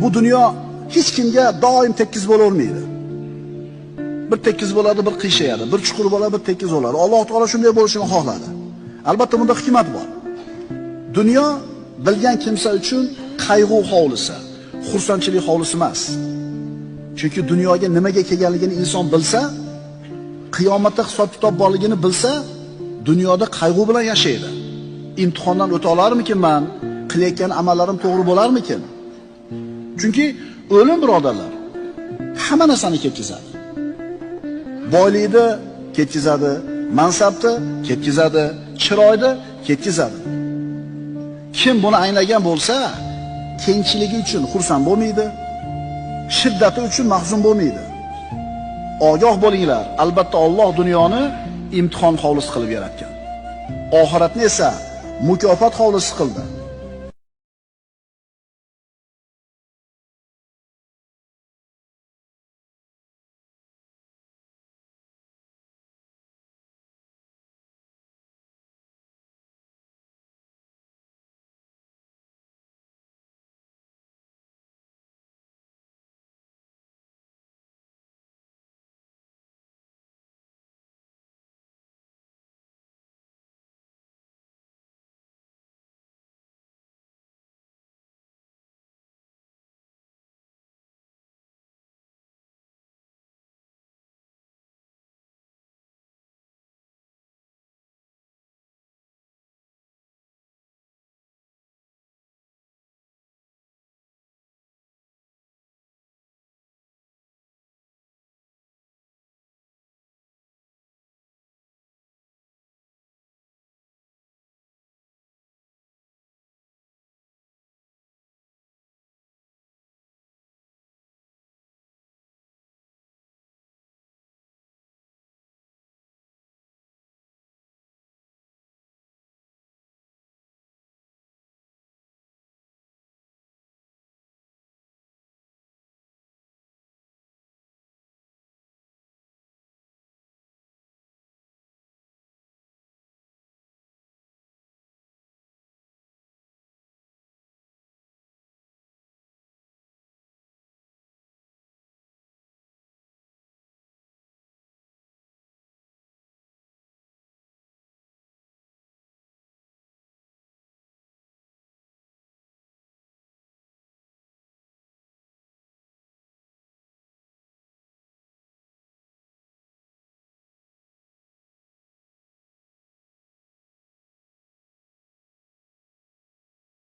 Bu dunyo hech kimga doim tekis bo'lavermaydi. Bir tekis bo'ladi, bir qiyshayadi, bir chuqur bo'ladi, bir tekis bo'ladi. Alloh taolo shunday bo'lishini xohladi. Albatta bunda hikmat bor. Dunyo bilgan kimsa uchun qayg'u hovlisi, xursandchilik hovlisi emas. Chunki dunyoga nimaga kelganligini inson bilsa, qiyomatda hisob-kitob borligini bilsa, dunyoda qayg'u bilan yashaydi. Imtihondan o'ta olarmikin men? Qilayotgan amallarim to'g'ri bo'larmikin? Chunki o'lim, birodarlar, hamma narsani ketkizadi. Boylikni ketkizadi, mansabni ketkizadi, chiroyni ketkizadi. Kim buni anglagan bo'lsa, kengchiligi uchun xursand bo'lmaydi, shiddati uchun mahzun bo'lmaydi. Ogoh bo'linglar, albatta Alloh dunyoni imtihon hovlisi qilib yaratgan. Oxiratni esa mukofot hovlisi qildi.